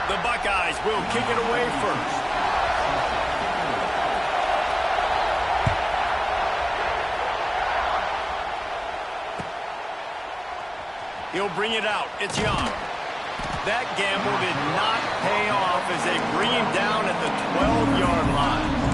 The Buckeyes will kick it away first. He'll bring it out. It's Young. That gamble did not pay off as they bring him down at the 12-yard line.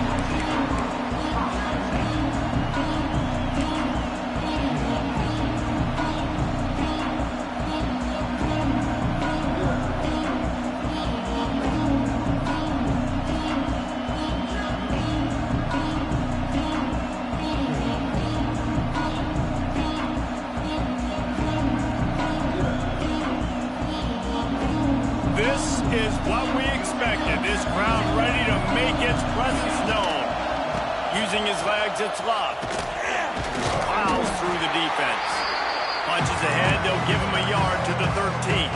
This is what we expected. This crowd ready to make its presence known. Using his legs, it's Love. Plows through the defense. Punches ahead, they'll give him a yard to the 13.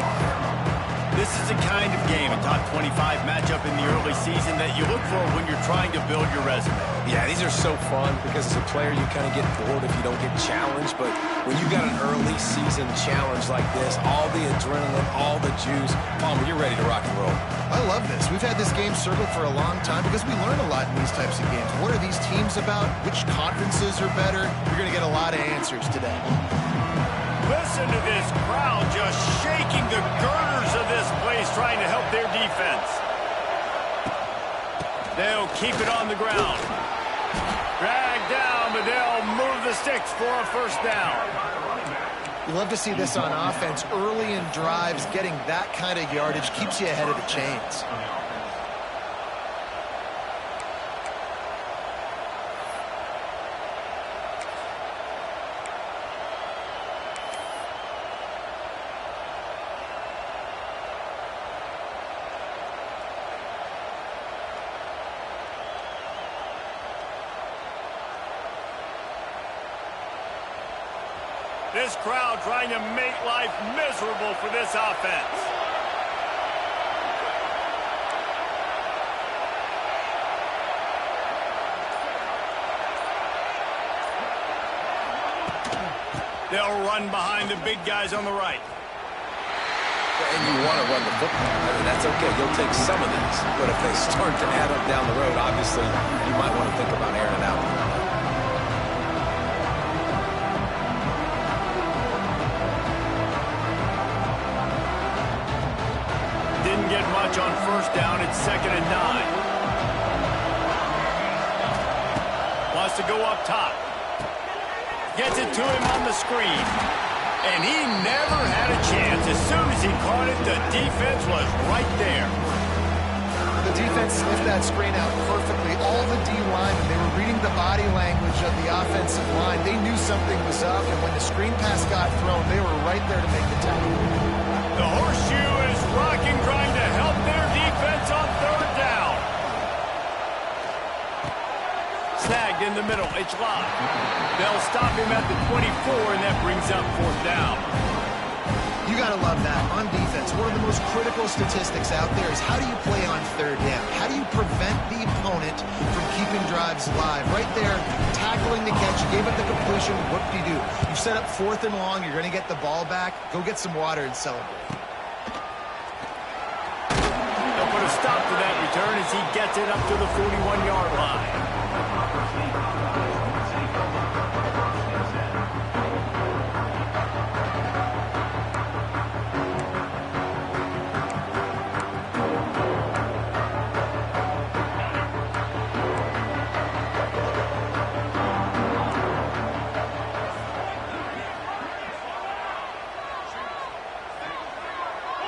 This is the kind of game, a top 25 matchup in the early season that you look for when you're trying to build your resume. Yeah, these are so fun because as a player you kind of get bored if you don't get challenged, but when you've got an early season challenge like this, all the adrenaline, all the juice, Palmer, you're ready to rock and roll. I love this. We've had this game circled for a long time because we learn a lot in these types of games. What are these teams about? Which conferences are better? You're going to get a lot of answers today. Listen to this crowd just shaking the girders of this place trying to help their defense. They'll keep it on the ground. Drag down, but they'll move the sticks for a first down. You love to see this on offense. Early in drives, getting that kind of yardage keeps you ahead of the chains. This crowd trying to make life miserable for this offense. They'll run behind the big guys on the right. And you want to run the football. I mean, that's okay. You'll take some of these. But if they start to add up down the road, obviously, you might want to think about airing it out. Didn't get much on first down. It's 2nd and 9. Wants to go up top. Gets it to him on the screen. And he never had a chance. As soon as he caught it, the defense was right there. The defense sniffed that screen out perfectly. All the D linemen, they were reading the body language of the offensive line. They knew something was up, and when the screen pass got thrown, they were right there to make the tackle. The horseshoe is rocking, trying to help their defense on 3rd down. Snagged in the middle. It's Love. They'll stop him at the 24, and that brings up 4th down. You got to love that. On defense, one of the most critical statistics out there is how do you play on 3rd down? How do you prevent the opponent from keeping drives alive? Right there, tackling the catch. You gave it the completion. What do? You set up 4th and long. You're going to get the ball back. Go get some water and celebrate. They'll put a stop to that return as he gets it up to the 41-yard line.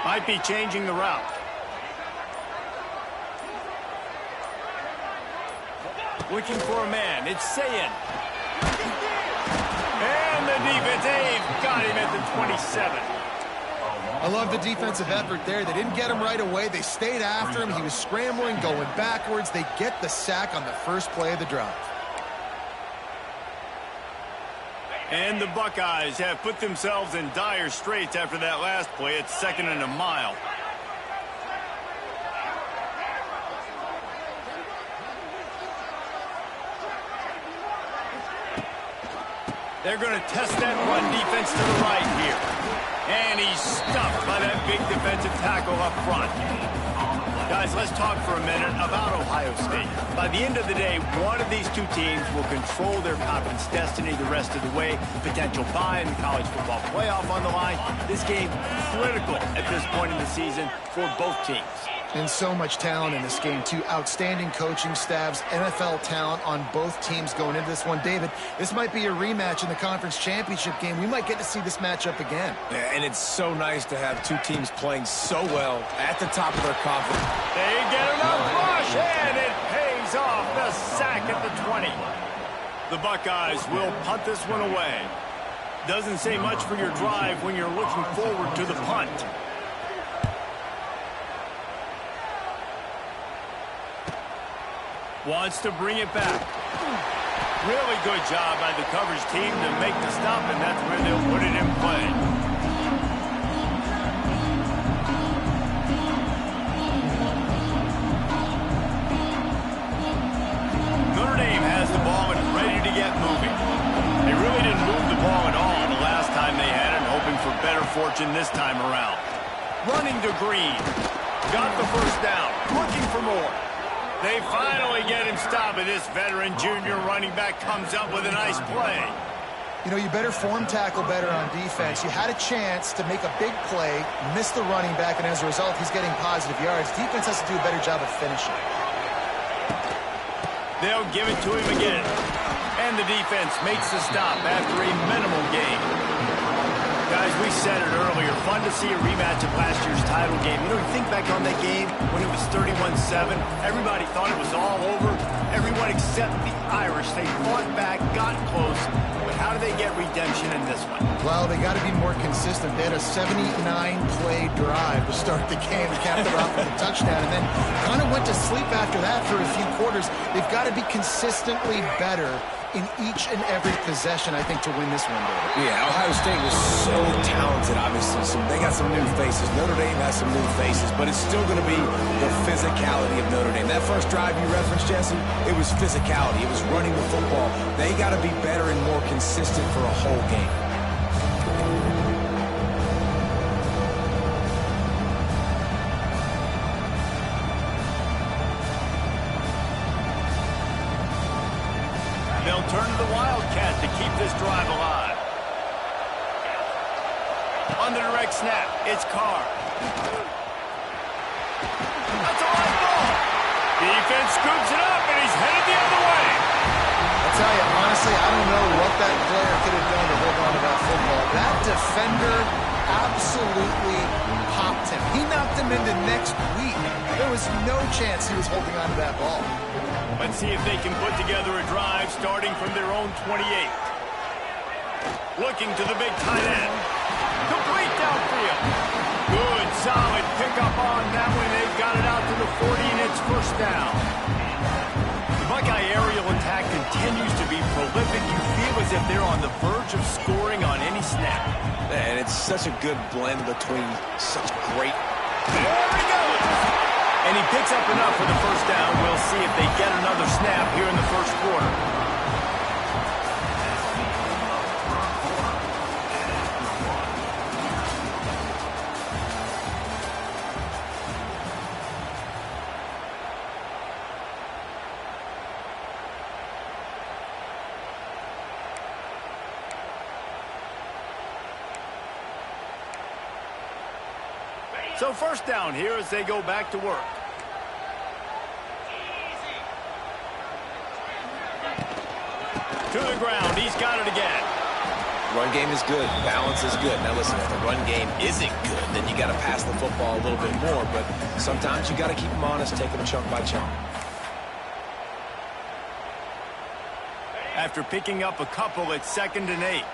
Might be changing the route. Looking for a man. It's Sayin. And the defense, they've got him at the 27. I love the defensive effort there. They didn't get him right away. They stayed after him. He was scrambling, going backwards. They get the sack on the first play of the drive. And the Buckeyes have put themselves in dire straits after that last play. It's 2nd and a mile. They're going to test that run defense to the right here. And he's stuffed by that big defensive tackle up front. Guys, let's talk for a minute about Ohio State. By the end of the day, one of these two teams will control their conference destiny the rest of the way. Potential bye in the college football playoff on the line. This game critical at this point in the season for both teams. And so much talent in this game, too. Outstanding coaching staffs, NFL talent on both teams going into this one. David, this might be a rematch in the conference championship game. We might get to see this matchup again. Yeah, and it's so nice to have two teams playing so well at the top of their conference. They get enough rush, and it pays off. The sack at the 20. The Buckeyes will punt this one away. Doesn't say much for your drive when you're looking forward to the punt. Wants to bring it back. Really good job by the coverage team to make the stop, and that's where they'll put it in play. Notre Dame has the ball and ready to get moving. They really didn't move the ball at all the last time they had it, hoping for better fortune this time around. Running to Green. Got the first down. Looking for more. They finally get him stopped, and this veteran junior running back comes up with a nice play. You know, you better form tackle better on defense. You had a chance to make a big play, missed the running back, and as a result, he's getting positive yards. Defense has to do a better job of finishing. They'll give it to him again. And the defense makes the stop after a minimal gain. Guys, we said it earlier, fun to see a rematch of last year's title game. You know, you think back on that game when it was 31-7, everybody thought it was all over. Everyone except the Irish. They fought back, got close, but how do they get redemption in this one? Well, they got to be more consistent. They had a 79-play drive to start the game, capped it off with a touchdown, and then kind of went to sleep after that for a few quarters. They've got to be consistently better in each and every possession, I think, to win this one, David. Yeah, Ohio State was so talented, obviously. So they got some new faces. Notre Dame has some new faces, but it's still going to be the physicality of Notre Dame. That first drive you referenced, Jesse, it was physicality. It was running the football. They got to be better and more consistent for a whole game. They'll turn to the Wildcat to keep this drive alive. On the direct snap, it's Carr. That's a live ball. Defense scoops it up, and he's headed the other way. I'll tell you, honestly, I don't know what that player could have done to hold on to that football. That defender absolutely popped him. He knocked him into next week. There was no chance he was holding on to that ball. Let's see if they can put together a drive starting from their own 28. Looking to the big tight end. Complete downfield. Good, solid pickup on that one. They've got it out to the 40, and it's first down. The Buckeye aerial attack continues to be prolific. You feel as if they're on the verge of scoring on any snap. And it's such a good blend between such great... There he goes! And he picks up enough for the first down. We'll see if they get another snap here in the first quarter. So first down here as they go back to work. To the ground. He's got it again. Run game is good. Balance is good. Now listen, if the run game isn't good, then you got to pass the football a little bit more. But sometimes you got to keep them honest, take them chunk by chunk. After picking up a couple, it's 2nd and 8.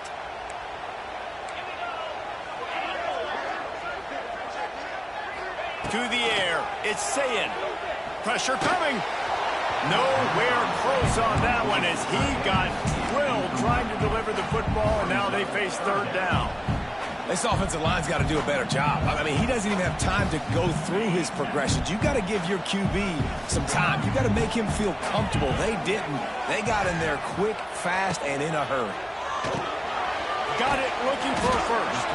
To the air. It's Sayin. Pressure coming. Nowhere close on that one as he got drilled trying to deliver the football, and now they face third down. This offensive line's got to do a better job. I mean, he doesn't even have time to go through his progressions. You got to give your QB some time. You got to make him feel comfortable. They didn't. They got in there quick, fast, and in a hurry. Got it, looking for a first.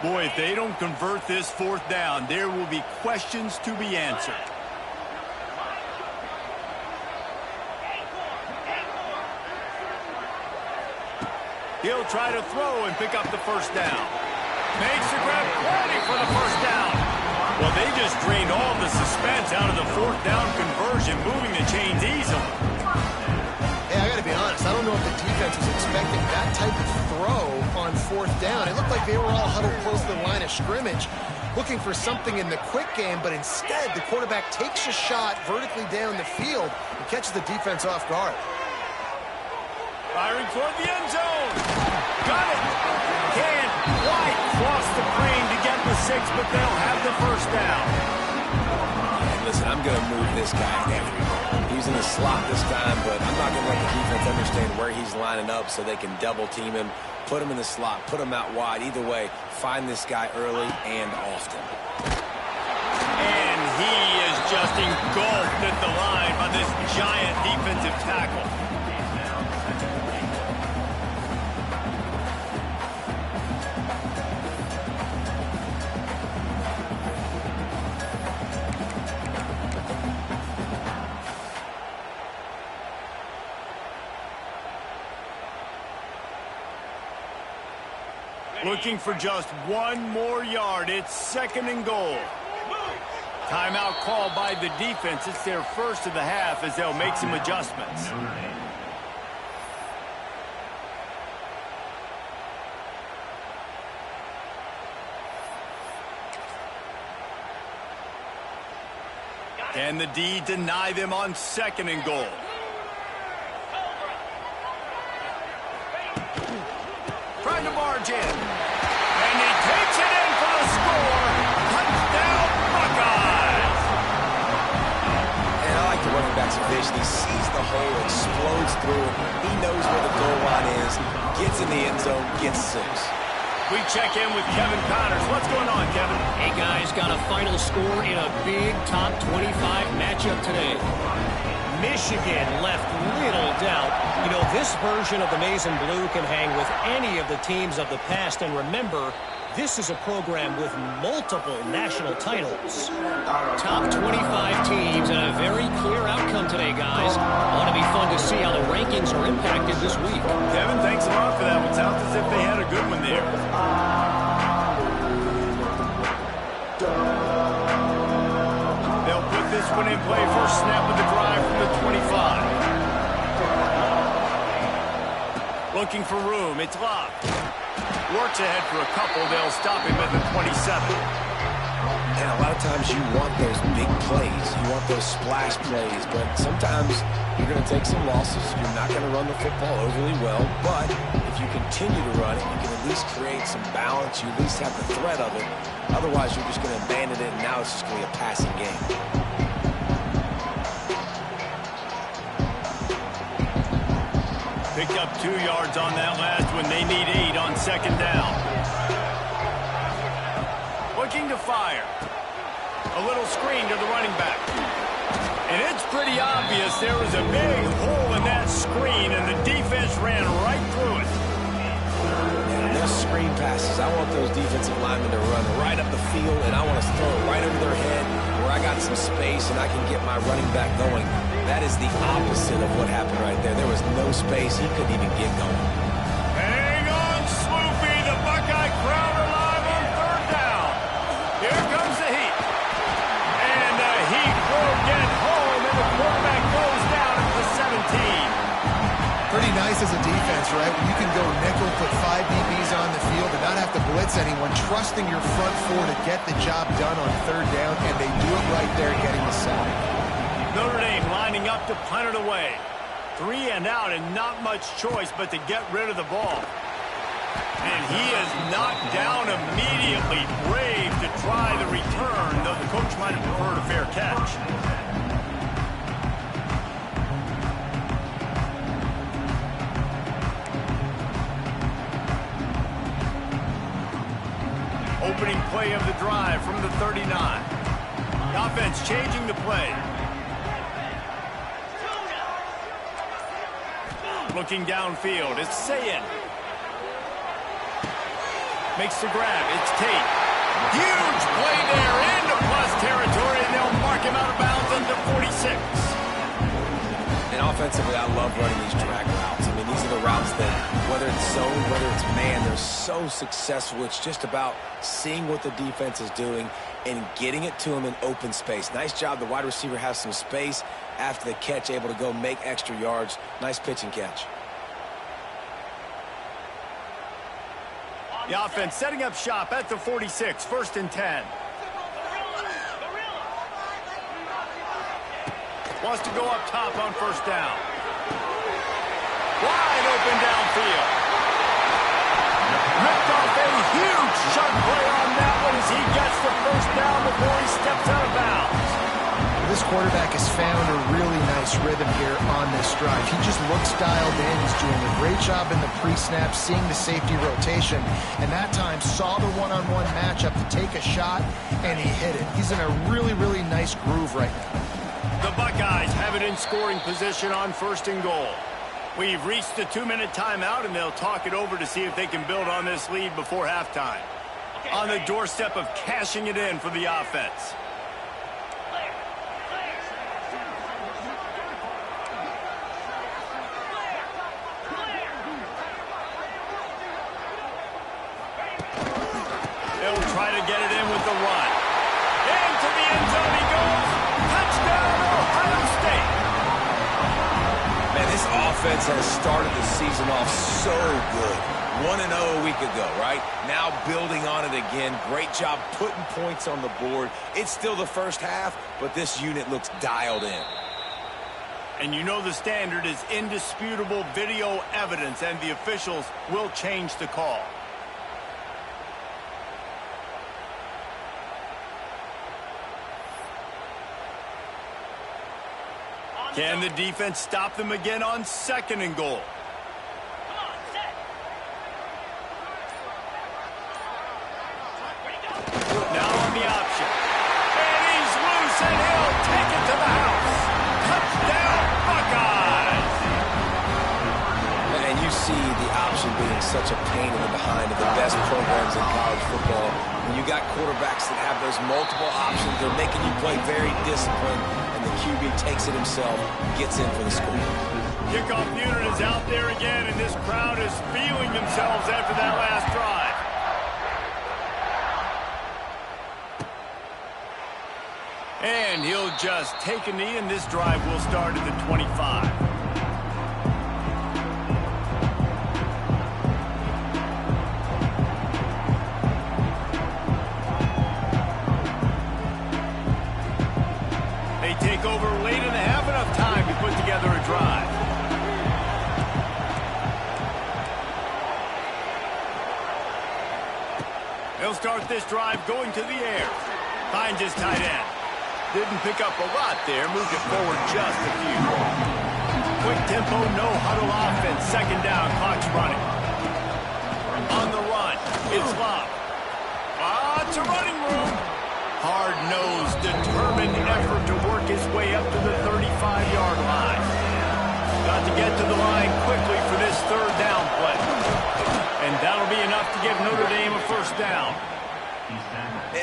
Boy, if they don't convert this fourth down, there will be questions to be answered. He'll try to throw and pick up the first down. Makes the grab, ready for the first down. Well, they just drained all the suspense out of the fourth down conversion, moving the chains easily. Hey, I got to be honest. I don't know if the defense was expecting that type of throw on fourth down. It looked like they were all huddled close to the line of scrimmage, looking for something in the quick game, but instead the quarterback takes a shot vertically down the field and catches the defense off guard. Firing toward the end zone. Got it. Can't quite cross the plane to get the 6, but they'll have the first down. And listen, I'm going to move this guy everywhere. He's in the slot this time, but I'm not going to let the defense understand where he's lining up so they can double team him, put him in the slot, put him out wide. Either way, find this guy early and often. And he is just engulfed at the line by this giant defensive tackle. Looking for just one more yard. It's 2nd and goal. Timeout called by the defense. It's their first of the half as they'll make some adjustments. Can the D deny them on 2nd and goal? Trying to barge in. And he takes it in for the score. Touchdown, Buckeyes! And I like the running back's vision. He sees the hole, explodes through it. He knows where the goal line is, gets in the end zone, gets 6. We check in with Kevin Connors. What's going on, Kevin? Hey, guys, got a final score in a big top 25 matchup today. Michigan left little doubt. You know, this version of the Maize and Blue can hang with any of the teams of the past. And remember, this is a program with multiple national titles. Top 25 teams and a very clear outcome today, guys. Ought to be fun to see how the rankings are impacted this week. Kevin, thanks a lot for that. It sounds as if they had a good one there. They'll put this one in play. First snap of the drive from the 25. Looking for room. It's locked. Works ahead for a couple. They'll stop him at the 27. And a lot of times you want those big plays. You want those splash plays. But sometimes you're going to take some losses. You're not going to run the football overly well. But if you continue to run it, you can at least create some balance. You at least have the threat of it. Otherwise, you're just going to abandon it, and now it's just going to be a passing game. Picked up 2 yards on that last one. They need 8 on 2nd down. Looking to fire. A little screen to the running back. And it's pretty obvious there was a big hole in that screen, and the defense ran right through it. And those screen passes, I want those defensive linemen to run right up the field, and I want to throw it right over their head where I got some space and I can get my running back going. That is the opposite of what happened right there. There was no space. He couldn't even get going. Hang on, Sloopy. The Buckeye crowd alive on 3rd down. Here comes the heat. And the heat will get home, and the quarterback goes down at the 17. Pretty nice as a defense, right? When you can go nickel, put 5 DBs on the field and not have to blitz anyone, trusting your front 4 to get the job done on 3rd down, and they do it right there, getting the sack. Notre Dame lining up to punt it away. 3 and out, and not much choice but to get rid of the ball. And he is knocked down immediately. Brave to try the return, though the coach might have preferred a fair catch. Opening play play of the drive from the 39. The offense changing the play. Looking downfield, it's Sayin. Makes the grab, it's Tate. Huge play there into plus territory, and they'll mark him out of bounds under 46. And offensively, I love running these drag routes. I mean, these are the routes that, whether it's zone, whether it's man, they're so successful. It's just about seeing what the defense is doing and getting it to them in open space. Nice job. The wide receiver has some space after the catch, able to go make extra yards. Nice pitch and catch. The offense setting up shop at the 46, 1st and 10. Wants to go up top on 1st down. Wide open downfield. Ripped off a huge chunk play on that one as he gets the 1st down before he steps out of bounds. This quarterback has found a really nice rhythm here on this drive. He just looks dialed in. He's doing a great job in the pre-snap, seeing the safety rotation, and that time saw the one-on-one matchup to take a shot, and he hit it. He's in a really, really nice groove right now. The Buckeyes have it in scoring position on 1st and goal. We've reached the 2-minute timeout, and they'll talk it over to see if they can build on this lead before halftime. On the doorstep of cashing it in for the offense. They'll try to get it in with the run. Into the end zone he goes. Touchdown, Ohio State. Man, this offense has started the season off so good. 1-0 a week ago, right? Now building on it again. Great job putting points on the board. It's still the first half, but this unit looks dialed in. And you know the standard is indisputable video evidence, and the officials will change the call. Can the defense stop them again on 2nd and goal? Now on the option. And he's loose, and he'll take it to the house. Touchdown, Buckeyes! And you see the option being such a pain in the behind of the best programs in college football. When you got quarterbacks that have those multiple options, they're making you play very disciplined, and the QB takes it himself, gets in for the score. Kickoff unit is out there again, and this crowd is feeling themselves after that last drive. And he'll just take a knee, and this drive will start at the 25. They take over late in the half, enough time to put together a drive. They'll start this drive going to the air. Finds his tight end. Didn't pick up a lot there, moved it forward just a few. Quick tempo, no huddle offense, 2nd down, clock's running. On the run, it's Love. It's a running room. Hard-nosed, determined effort to work his way up to the 35-yard line. Got to get to the line quickly for this 3rd down play. And that'll be enough to give Notre Dame a 1st down.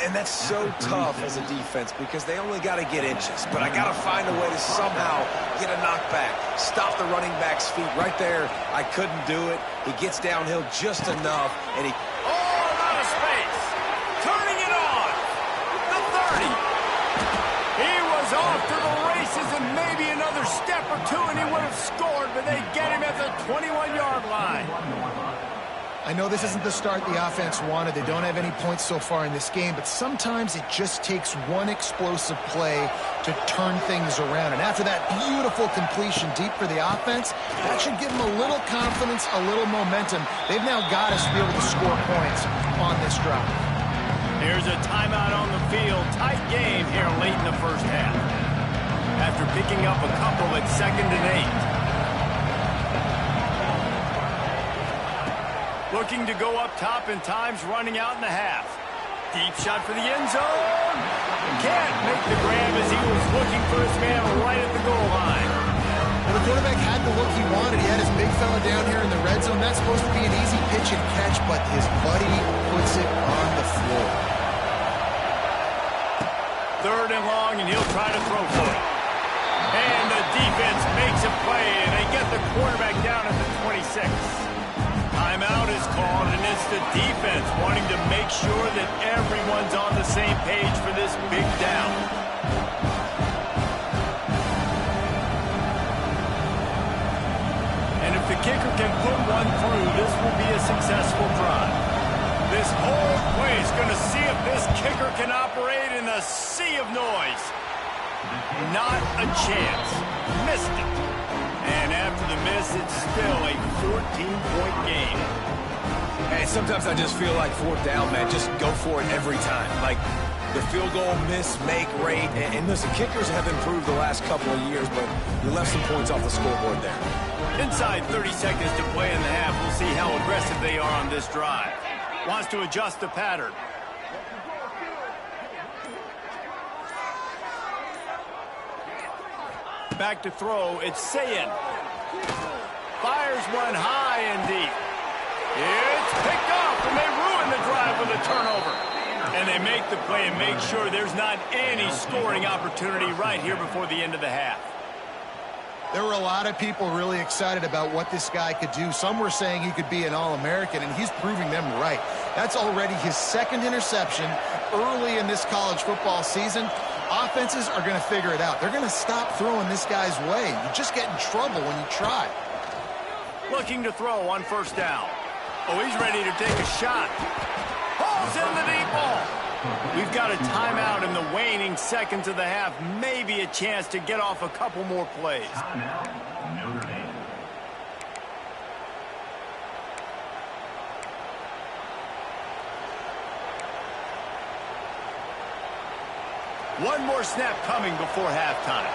And that's so tough as a defense because they only got to get inches. But I got to find a way to somehow get a knockback, stop the running back's feet right there. I couldn't do it. He gets downhill just enough, and he... Oh, out of space. Turning it on. The 30. He was off to the races, and maybe another step or two, and he would have scored, but they get him at the 21-yard line. I know this isn't the start the offense wanted. They don't have any points so far in this game, but sometimes it just takes one explosive play to turn things around. And after that beautiful completion deep for the offense, that should give them a little confidence, a little momentum. They've now got us to be able to score points on this drive. Here's a timeout on the field. Tight game here late in the 1st half. After picking up a couple at 2nd and 8. Looking to go up top, and time's running out in the half. Deep shot for the end zone. Can't make the grab as he was looking for his man right at the goal line. Well, the quarterback had the look he wanted. He had his big fella down here in the red zone. That's supposed to be an easy pitch and catch, but his buddy puts it on the floor. 3rd and long, and he'll try to throw for it. And the defense makes a play, and they get the quarterback down at the 26. Timeout is called, and it's the defense wanting to make sure that everyone's on the same page for this big down. And if the kicker can put one through, this will be a successful drive. This whole play is going to see if this kicker can operate in a sea of noise. Not a chance. Missed it. And after the miss, it's still a 14-point game. Hey, sometimes I just feel like 4th down, man. Just go for it every time. Like the field goal miss-make rate. And listen, kickers have improved the last couple of years, but you left some points off the scoreboard there. Inside 30 seconds to play in the half. We'll see how aggressive they are on this drive. Wants to adjust the pattern. Back to throw. It's Sayin. Fires one high and deep. It's picked off, and they ruin the drive with a turnover. And they make the play and make sure there's not any scoring opportunity right here before the end of the half. There were a lot of people really excited about what this guy could do. Some were saying he could be an All-American, and he's proving them right. That's already his 2nd interception early in this college football season. Offenses are going to figure it out. They're going to stop throwing this guy's way. You just get in trouble when you try. Looking to throw on 1st down. Oh, he's ready to take a shot. Pulls in the deep ball. We've got a timeout in the waning seconds of the half. Maybe a chance to get off a couple more plays. Notre Dame. One more snap coming before halftime.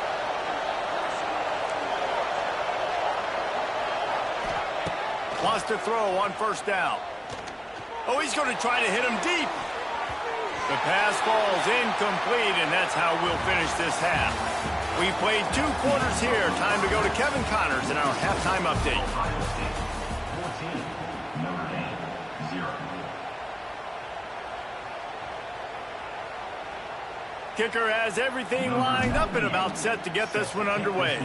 Wants to throw on 1st down. Oh, he's going to try to hit him deep. The pass falls incomplete, and that's how we'll finish this half. We played 2 quarters here. Time to go to Kevin Connors in our halftime update. Ohio State 14, Notre Dame 0. Kicker has everything lined up and about set to get this one underway.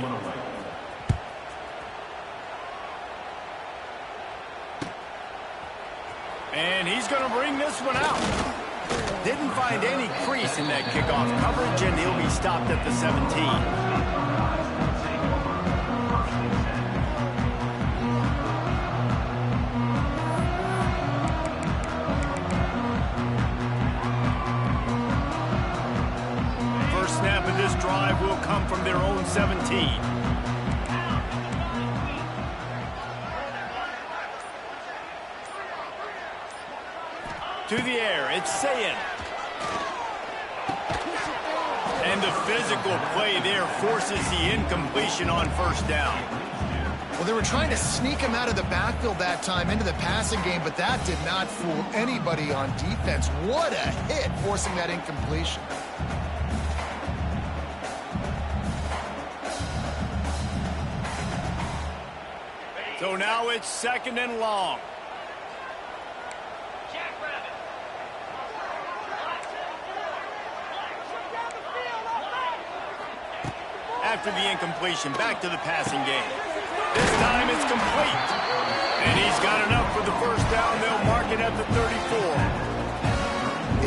And he's going to bring this one out. Didn't find any crease in that kickoff coverage, and he'll be stopped at the 17. Snap of this drive will come from their own 17. To the air, it's Sayin. And the physical play there forces the incompletion on 1st down. Well, they were trying to sneak him out of the backfield that time into the passing game, but that did not fool anybody on defense. What a hit, forcing that incompletion. So now it's 2nd and long. After the incompletion, back to the passing game. This time it's complete. And he's got enough for the 1st down. They'll mark it at the 34.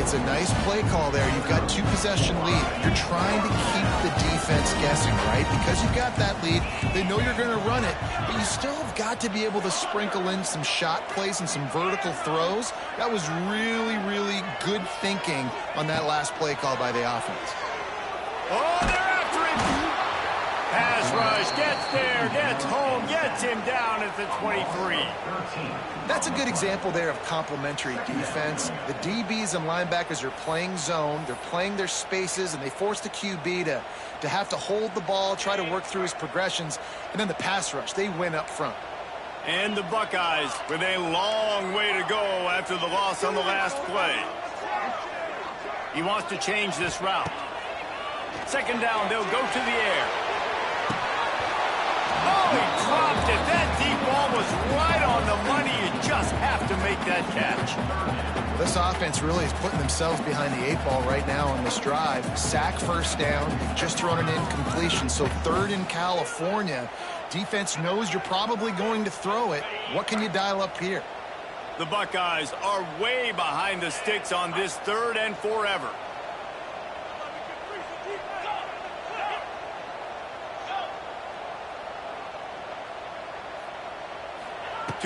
It's a nice play call there. You've got 2-possession lead. You're trying to keep the defense guessing, right? Because you've got that lead, they know you're going to run it, but you still have got to be able to sprinkle in some shot plays and some vertical throws. That was really, really good thinking on that last play call by the offense. Oh, they're after him. Pass rush, gets there, gets home, gets him down at the 23. That's a good example there of complementary defense. The DBs and linebackers are playing zone, they're playing their spaces, and they force the QB to have to hold the ball, try to work through his progressions, and then the pass rush, they win up front. And the Buckeyes with a long way to go after the loss on the last play. He wants to change this route. Second down, they'll go to the air. Oh, he dropped it. That deep ball was right on the money. You just have to make that catch. This offense really is putting themselves behind the 8 ball right now on this drive. Sack first down, just thrown an incompletion. So third in California. Defense knows you're probably going to throw it. What can you dial up here? The Buckeyes are way behind the sticks on this third and forever.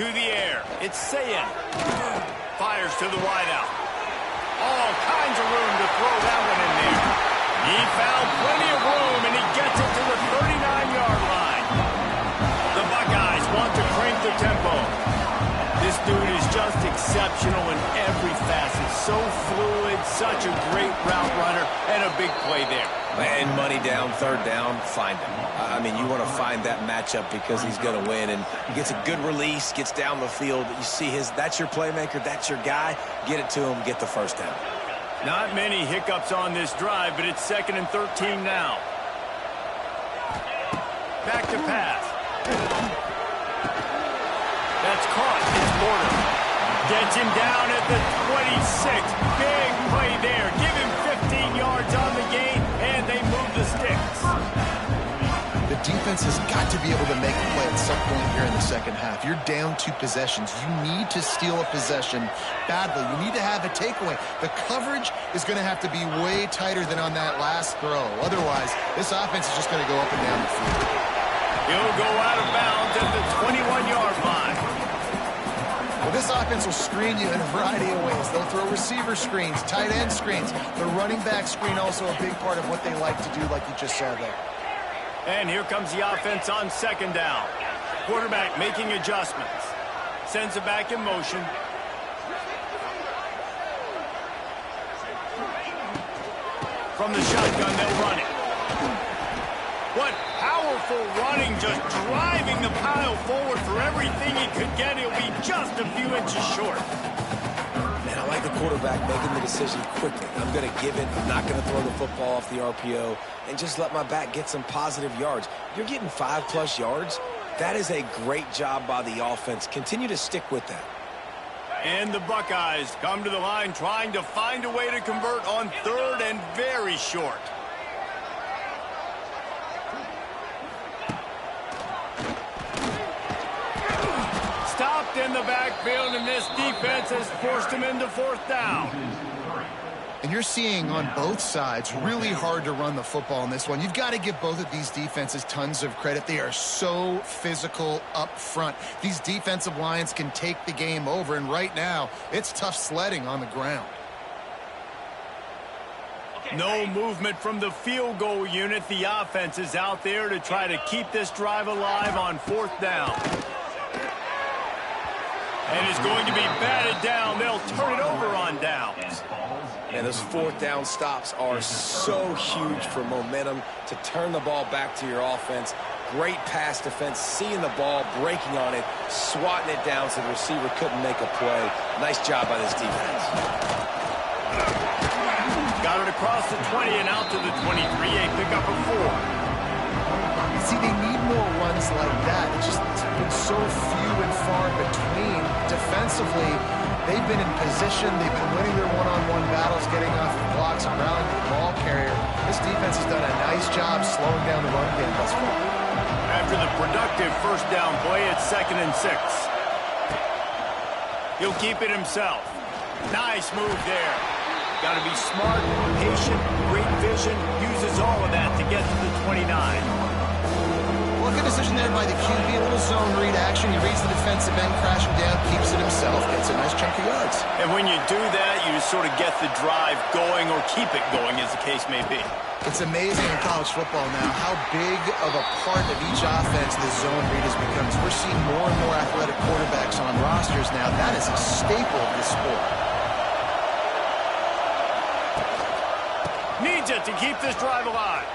To the air. It's Sayin. Fires to the wideout. All kinds of room to throw that one in there. He found plenty of room, and he gets it to the 39-yard line. The Buckeyes want to crank the tempo. This dude is just exceptional in every facet. So fluid, such a great route runner, and a big play there. And money down, third down, find him. I mean, you want to find that matchup because he's going to win. And he gets a good release, gets down the field. You see that's your playmaker, that's your guy. Get it to him, get the first down. Not many hiccups on this drive, but it's 2nd and 13 now. Back to pass. That's caught. It's Porter. Gets him down at the 26. Big play there. Give him 15 yards on the gain, and they move the sticks. The defense has got to be able to make a play at some point here in the second half. You're down 2 possessions. You need to steal a possession badly. You need to have a takeaway. The coverage is going to have to be way tighter than on that last throw. Otherwise, this offense is just going to go up and down the field. He'll go out of bounds at the 21-yard line. Well, this offense will screen you in a variety of ways. They'll throw receiver screens, tight end screens. The running back screen also a big part of what they like to do, like you just saw there. And here comes the offense on second down. Quarterback making adjustments. Sends it back in motion. From the shotgun, they'll run it. What powerful running, just driving the pile forward for everything he could get. He'll be just a few inches short. Man, I like the quarterback making the decision quickly. I'm going to give it. I'm not going to throw the football off the RPO and just let my back get some positive yards. You're getting 5+ yards. That is a great job by the offense. Continue to stick with that. And the Buckeyes come to the line trying to find a way to convert on third and very short. Stopped in the backfield, and this defense has forced him into fourth down. And you're seeing on both sides really hard to run the football in this one. You've got to give both of these defenses tons of credit. They are so physical up front. These defensive lines can take the game over, and right now it's tough sledding on the ground. No movement from the field goal unit. The offense is out there to try to keep this drive alive on fourth down. And it's going to be batted down. They'll turn it over on downs. And those fourth down stops are so huge for momentum to turn the ball back to your offense. Great pass defense, seeing the ball, breaking on it, swatting it down so the receiver couldn't make a play. Nice job by this defense. Got it across the 20 and out to the 23. A pickup of 4. See, they need more runs like that. It's been so few and far between. Defensively, they've been in position. They've been winning their one-on-one battles, getting off the blocks and rallying the ball carrier. This defense has done a nice job slowing down the run game thus far. After the productive first down play, it's 2nd and 6. He'll keep it himself. Nice move there. Got to be smart, patient, great vision. Uses all of that to get to the 29. Well, good decision there by the QB. A little zone read action. He reads the defensive end, crashing down, keeps it himself, gets a nice chunk of yards. And when you do that, you just sort of get the drive going or keep it going, as the case may be. It's amazing in college football now how big of a part of each offense the zone read has become. We're seeing more and more athletic quarterbacks on rosters now. That is a staple of this sport. Needs it to keep this drive alive.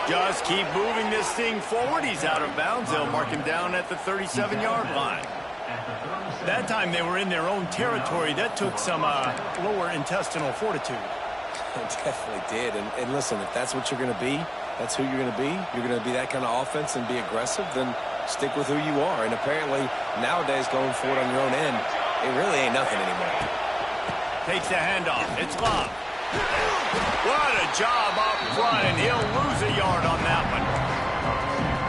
Just keep moving this thing forward. He's out of bounds. They'll mark him down at the 37-yard line. That time they were in their own territory. That took some lower intestinal fortitude. It definitely did. And listen, if that's what you're going to be, that's who you're going to be. You're going to be that kind of offense and be aggressive, then stick with who you are. And apparently, nowadays, going for it on your own end, it really ain't nothing anymore. Takes the handoff. It's Love. What a job up front, and he'll lose a yard on that one.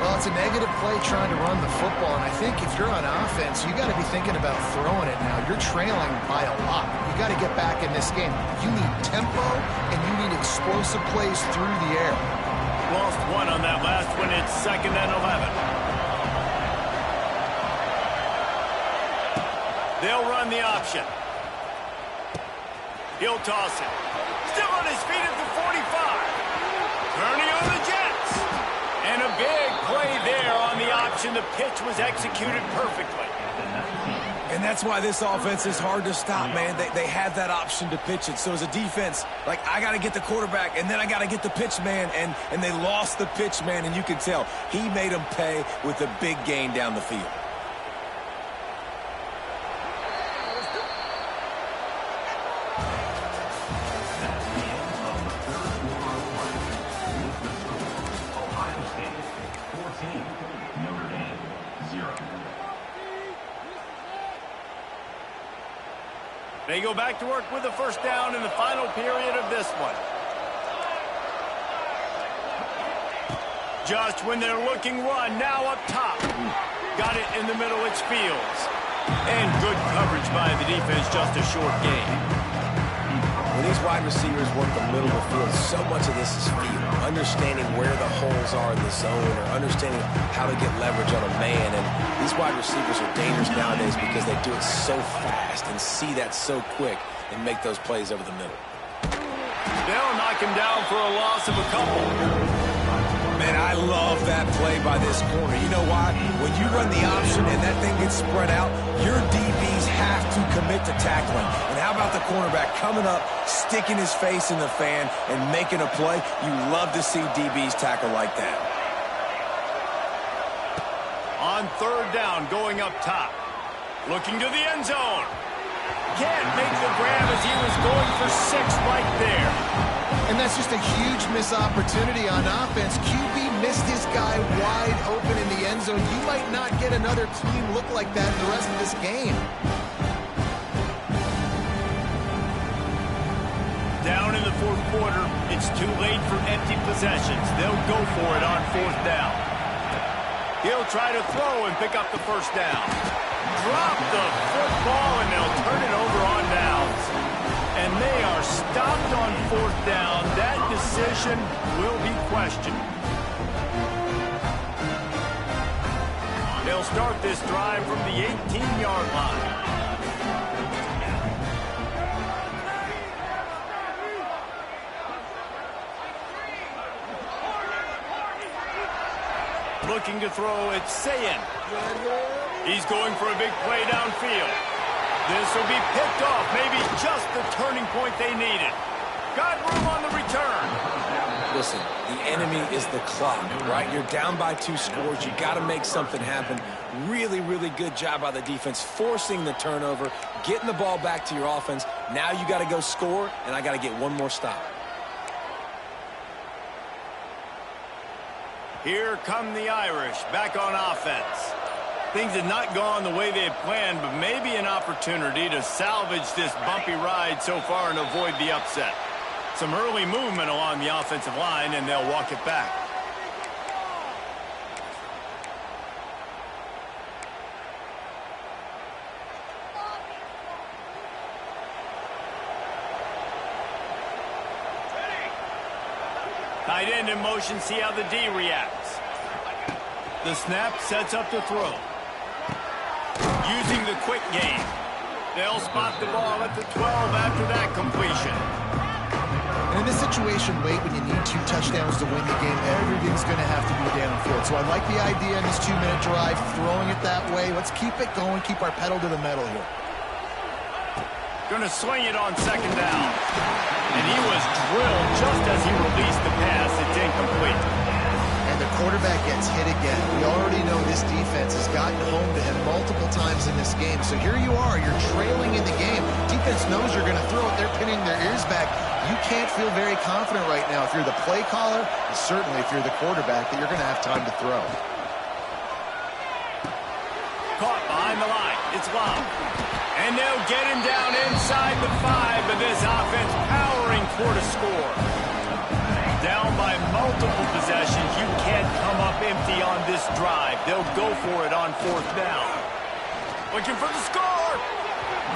Well, it's a negative play trying to run the football, and I think if you're on offense, you got to be thinking about throwing it now. You're trailing by a lot. You got to get back in this game. You need tempo, and you need explosive plays through the air. Lost one on that last one. It's 2nd and 11. They'll run the option. He'll toss it. Still on his feet at the 45. Turning on the Jets. And a big play there on the option. The pitch was executed perfectly. And that's why this offense is hard to stop, man. They have that option to pitch it. So as a defense, like, I got to get the quarterback, and then I got to get the pitch man, and they lost the pitch man, and you can tell. He made them pay with a big gain down the field. They go back to work with the first down in the final period of this one. Just when they're looking run, now up top. Got it in the middle, it's Fields. And good coverage by the defense, just a short gain. When these wide receivers work the middle of the field, so much of this is feel. Understanding where the holes are in the zone, or understanding how to get leverage on a man. And these wide receivers are dangerous nowadays because they do it so fast and see that so quick and make those plays over the middle. They'll knock him down for a loss of a couple. Man, I love that play by this corner. You know why? When you run the option and that thing gets spread out, your DBs have to commit to tackling. And how about the cornerback coming up, sticking his face in the fan, and making a play? You love to see DBs tackle like that. On 3rd down, going up top. Looking to the end zone. Can't make the grab as he was going for 6 right there. And that's just a huge missed opportunity on offense. QB missed his guy wide open in the end zone. You might not get another clean look like that in the rest of this game. Down in the 4th quarter, it's too late for empty possessions. They'll go for it on 4th down. He'll try to throw and pick up the first down. Drop the football, and they'll turn it over on downs. And they are stopped on 4th down. That decision will be questioned. They'll start this drive from the 18-yard line. Looking to throw, it's Sayin. He's going for a big play downfield. This will be picked off, maybe just the turning point they needed. Got room on the return. Listen, the enemy is the clock, right? You're down by 2 scores. You got to make something happen. Really, really good job by the defense, forcing the turnover, getting the ball back to your offense. Now you got to go score, and I got to get one more stop. Here come the Irish, back on offense. Things had not gone the way they had planned, but maybe an opportunity to salvage this bumpy ride so far and avoid the upset. Some early movement along the offensive line, and they'll walk it back. Tight end in motion, see how the D reacts. The snap sets up the throw. Using the quick game. They'll spot the ball at the 12 after that completion. And in this situation late when you need 2 touchdowns to win the game, everything's going to have to be downfield. So I like the idea in this 2-minute drive, throwing it that way. Let's keep it going, keep our pedal to the metal here. Going to swing it on 2nd down. And he was drilled just as he released the pass. It's incomplete. And the quarterback gets hit again. We already know this defense has gotten home to him multiple times in this game. So here you are, you're trailing in the game. Defense knows you're going to throw it. They're pinning their ears back. You can't feel very confident right now if you're the play caller, and certainly if you're the quarterback, that you're going to have time to throw. Caught behind the line. It's Love. And they'll get him down inside the 5, but this offense powering toward a score. Down by multiple possessions. You can't come up empty on this drive. They'll go for it on 4th down. Looking for the score.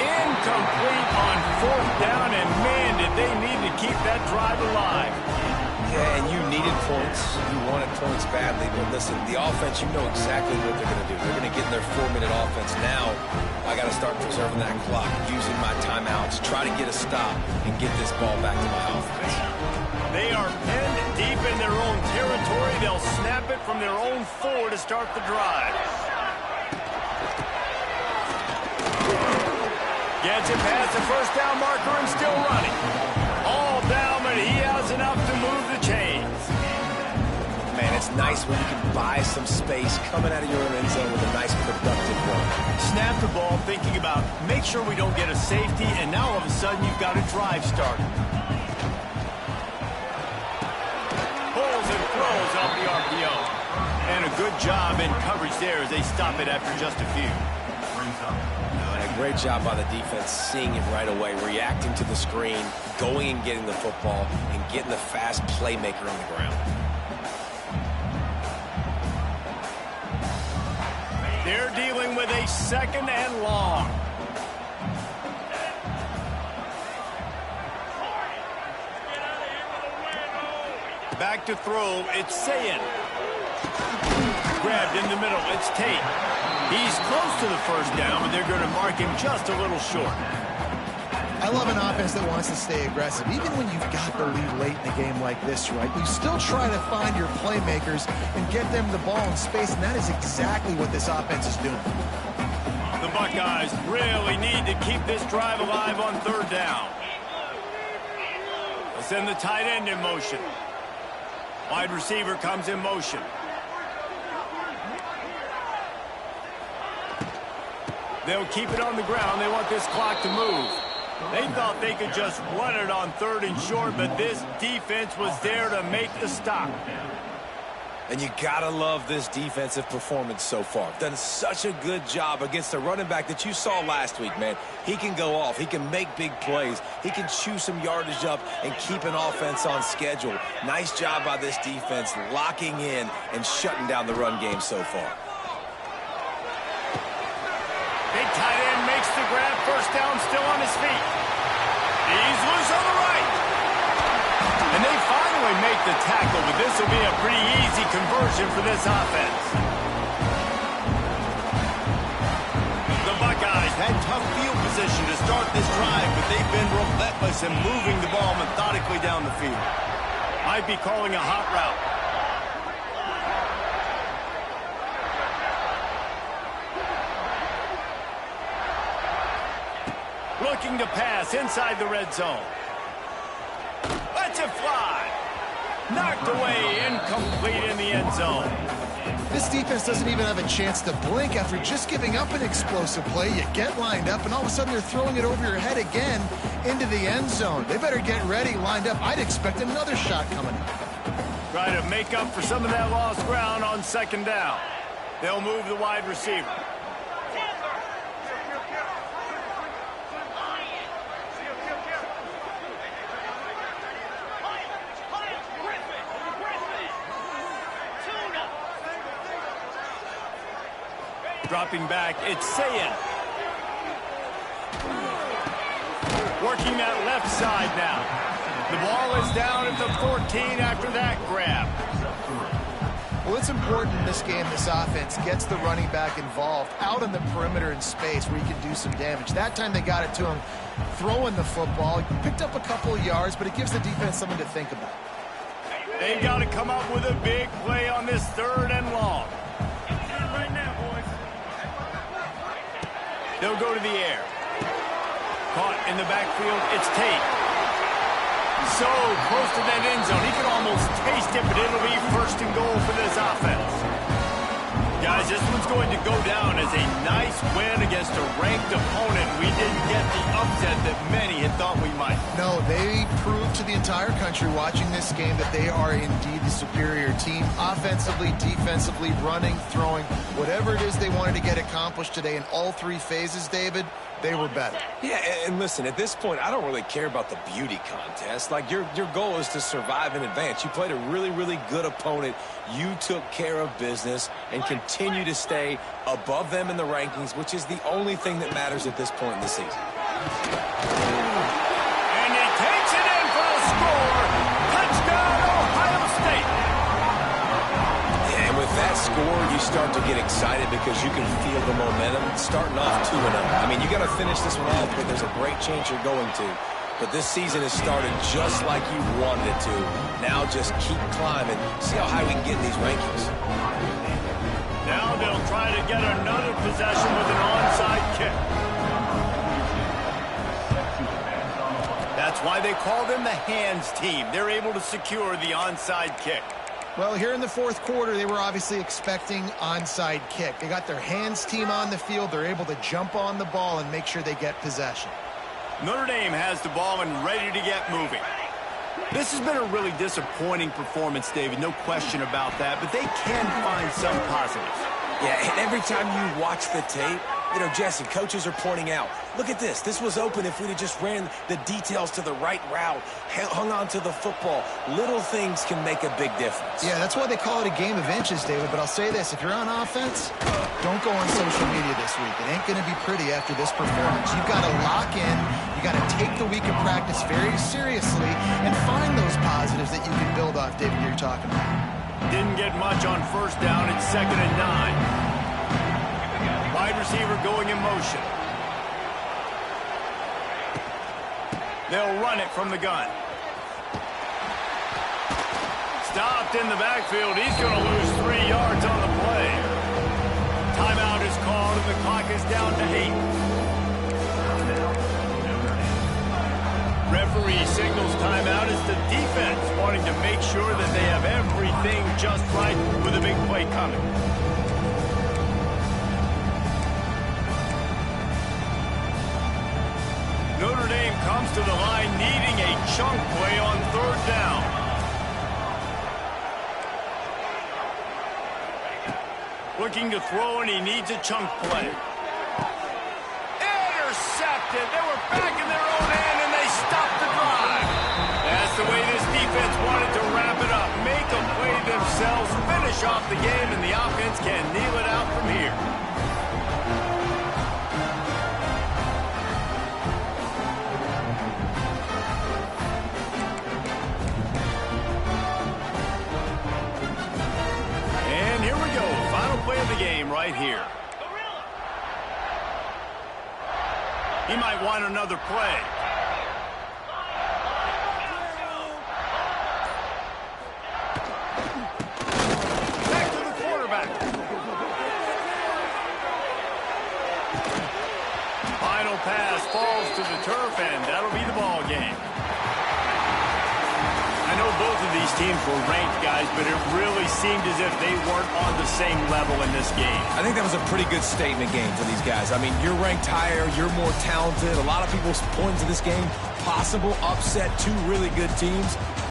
Incomplete on 4th down, and man, did they need to keep that drive alive. Yeah, and you needed points. You wanted points badly. But listen, the offense, you know exactly what they're going to do. They're going to get in their 4-minute offense. Now, I got to start preserving that clock, using my timeouts, try to get a stop, and get this ball back to my offense. They are pinned deep in their own territory. They'll snap it from their own 4 to start the drive. Gets it past the 1st down marker and still running. All down, but he has enough to move the chains. Man, it's nice when you can buy some space coming out of your own end zone with a nice productive run. Snap the ball, thinking about make sure we don't get a safety, and now all of a sudden you've got a drive started. Pulls and throws off the RPO. And a good job in coverage there as they stop it after just a few. Great job by the defense, seeing it right away, reacting to the screen, going and getting the football, and getting the fast playmaker on the ground. They're dealing with a 2nd and long. Back to throw, it's Sayin. Grabbed in the middle, it's Tate. He's close to the 1st down, but they're going to mark him just a little short. I love an offense that wants to stay aggressive. Even when you've got the lead late in a game like this, right, you still try to find your playmakers and get them the ball in space, and that is exactly what this offense is doing. The Buckeyes really need to keep this drive alive on 3rd down. They'll send the tight end in motion. Wide receiver comes in motion. They'll keep it on the ground. They want this clock to move. They thought they could just run it on 3rd and short, but this defense was there to make the stop. And you gotta love this defensive performance so far. Done such a good job against the running back that you saw last week, man. He can go off. He can make big plays. He can chew some yardage up and keep an offense on schedule. Nice job by this defense locking in and shutting down the run game so far. Big tight end makes the grab. 1st down, still on his feet. He's loose on the right. And they finally make the tackle, but this will be a pretty easy conversion for this offense. The Buckeyes had tough field position to start this drive, but they've been relentless in moving the ball methodically down the field. Might be calling a hot route. Looking to pass inside the red zone. Lets it fly. Knocked away, incomplete in the end zone. This defense doesn't even have a chance to blink after just giving up an explosive play. You get lined up, and all of a sudden they're throwing it over your head again into the end zone. They better get ready, lined up. I'd expect another shot coming. Try to make up for some of that lost ground on 2nd down. They'll move the wide receiver. Dropping back, it's Sayin. Working that left side now. The ball is down at the 14 after that grab. Well, it's important in this game, this offense gets the running back involved out on the perimeter in space where he can do some damage. That time they got it to him throwing the football. He picked up a couple of yards, but it gives the defense something to think about. They've got to come up with a big play on this 3rd and long. They'll go to the air. Caught in the backfield, it's Tate. So close to that end zone. He can almost taste it, but it'll be first and goal for this offense. Guys, this one's going to go down as a nice win against a ranked opponent. We didn't get the upset that many had thought we might. No, they proved to the entire country watching this game that they are indeed the superior team. Offensively, defensively, running, throwing, whatever it is they wanted to get accomplished today in all three phases, David, they were better. Yeah, and listen, at this point, I don't really care about the beauty contest. Like, your goal is to survive and advance. You played a really, really good opponent. You took care of business and continue to stay above them in the rankings, which is the only thing that matters at this point in the season. And he takes it in for a score. Touchdown, Ohio State. Yeah, and with that score, you start to get excited because you can feel the momentum starting off 2-0. I mean, you got to finish this one off, but there's a great chance you're going to. But this season has started just like you wanted it to. Now just keep climbing. See how high we can get in these rankings. Now they'll try to get another possession with an onside kick. That's why they call them the hands team. They're able to secure the onside kick. Well, here in the fourth quarter, they were obviously expecting onside kick. They got their hands team on the field. They're able to jump on the ball and make sure they get possession. Notre Dame has the ball and ready to get moving. This has been a really disappointing performance, David, no question about that, but they can find some positives. Yeah, and every time you watch the tape, you know, Jesse, coaches are pointing out, look at this. This was open if we'd have just ran the details to the right route, hung on to the football. Little things can make a big difference. Yeah, that's why they call it a game of inches, David. But I'll say this, if you're on offense, don't go on social media this week. It ain't going to be pretty after this performance. You've got to lock in. You got to take the week of practice very seriously and find those positives that you can build off, David, you're talking about. Didn't get much on first down. It's 2nd and 9. Wide receiver going in motion. They'll run it from the gun. Stopped in the backfield. He's going to lose 3 yards on the play. Timeout is called, and the clock is down to 8. Referee signals timeout. It's the defense wanting to make sure that they have everything just right with a big play coming. Notre Dame comes to the line needing a chunk play on 3rd down. Looking to throw, and he needs a chunk play. Intercepted. They were back in their own end, and they stopped the drive. That's the way this defense wanted to wrap it up. Make a play themselves, finish off the game, and the offense can kneel it out from here. And here we go. Final play of the game right here. He might want another play. Back to the quarterback. Final pass falls to the turf, and that'll be the ball game. I know both of these teams were ranked, guys, but it really seemed as if they weren't on the same level in this game. I think that was a pretty good statement game for these guys. I mean, you're ranked higher, you're more talented. A lot of people point to this game, possible upset, 2 really good teams.